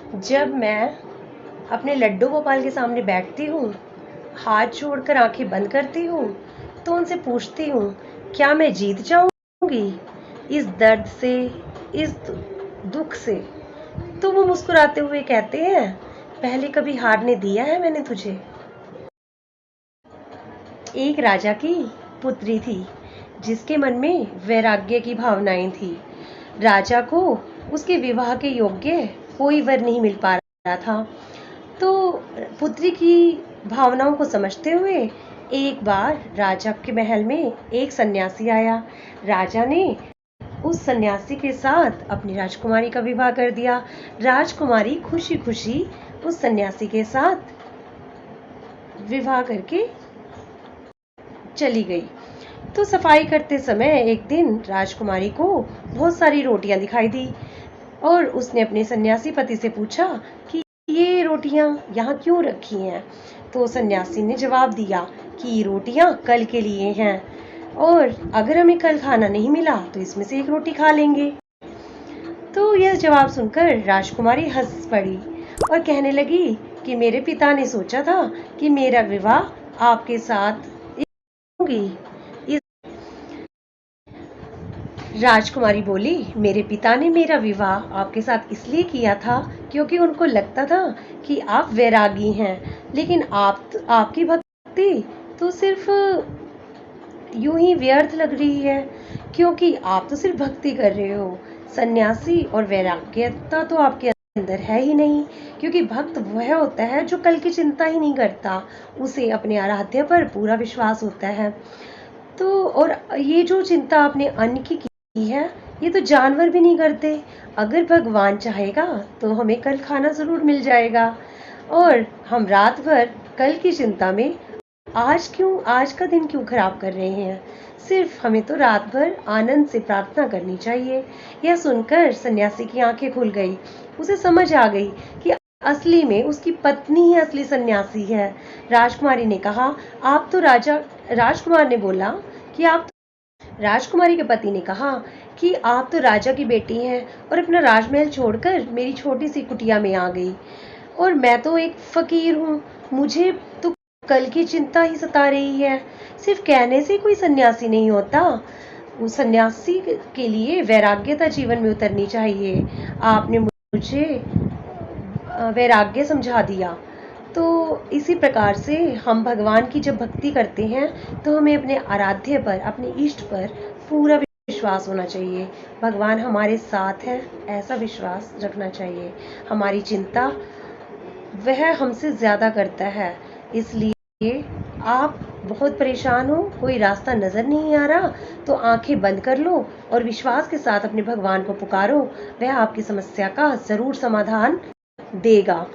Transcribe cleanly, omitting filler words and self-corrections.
जब मैं अपने लड्डू गोपाल के सामने बैठती हूँ, हाथ जोड़कर आंखें बंद करती हूँ, तो उनसे पूछती हूँ, क्या मैं जीत जाऊंगी इस दर्द से, इस दुख से? तो वो मुस्कुराते हुए कहते हैं, पहले कभी हारने दिया है मैंने तुझे? एक राजा की पुत्री थी जिसके मन में वैराग्य की भावनाएं थी। राजा को उसके विवाह के योग्य कोई वर नहीं मिल पा रहा था। तो पुत्री की भावनाओं को समझते हुए एक बार राजा के महल में एक सन्यासी आया। राजा ने उस सन्यासी के साथ अपनी राजकुमारी का विवाह कर दिया। राजकुमारी खुशी खुशी उस सन्यासी के साथ विवाह करके चली गई। तो सफाई करते समय एक दिन राजकुमारी को बहुत सारी रोटियां दिखाई दी और उसने अपने सन्यासी पति से पूछा कि ये रोटियां यहाँ क्यों रखी हैं? तो सन्यासी ने जवाब दिया कि ये रोटियां कल के लिए हैं और अगर हमें कल खाना नहीं मिला तो इसमें से एक रोटी खा लेंगे। तो यह जवाब सुनकर राजकुमारी हंस पड़ी और कहने लगी कि मेरे पिता ने सोचा था कि मेरा विवाह आपके साथ होगी। राजकुमारी बोली, मेरे पिता ने मेरा विवाह आपके साथ इसलिए किया था क्योंकि उनको लगता था कि आप वैरागी हैं, लेकिन आपकी भक्ति तो सिर्फ यूं ही व्यर्थ लग रही है, क्योंकि आप तो सिर्फ भक्ति कर रहे हो। सन्यासी और वैराग्यता तो आपके अंदर है ही नहीं, क्योंकि भक्त वह होता है जो कल की चिंता ही नहीं करता, उसे अपने आराध्य पर पूरा विश्वास होता है। तो और ये जो चिंता आपने अन्न की है, ये तो जानवर भी नहीं करते। अगर भगवान चाहेगा तो हमें कल खाना जरूर मिल जाएगा, और हम रात भर कल की चिंता में आज का दिन क्यों खराब कर रहे हैं? सिर्फ हमें तो रात भर आनंद से प्रार्थना करनी चाहिए। यह सुनकर सन्यासी की आंखें खुल गई। उसे समझ आ गई कि असली में उसकी पत्नी ही असली सन्यासी है। राजकुमारी ने कहा, आप तो राजकुमार ने बोला कि आप राजकुमारी के पति ने कहा कि आप तो राजा की बेटी हैं और अपना राजमहल छोड़कर मेरी छोटी सी कुटिया में आ गई, और मैं तो एक फकीर हूँ, मुझे तो कल की चिंता ही सता रही है। सिर्फ कहने से कोई सन्यासी नहीं होता, उस सन्यासी के लिए वैराग्यता जीवन में उतरनी चाहिए। आपने मुझे वैराग्य समझा दिया। तो इसी प्रकार से हम भगवान की जब भक्ति करते हैं तो हमें अपने आराध्य पर, अपने इष्ट पर पूरा विश्वास होना चाहिए। भगवान हमारे साथ है, ऐसा विश्वास रखना चाहिए। हमारी चिंता वह हमसे ज्यादा करता है। इसलिए आप बहुत परेशान हो, कोई रास्ता नजर नहीं आ रहा, तो आंखें बंद कर लो और विश्वास के साथ अपने भगवान को पुकारो। वह आपकी समस्या का जरूर समाधान देगा।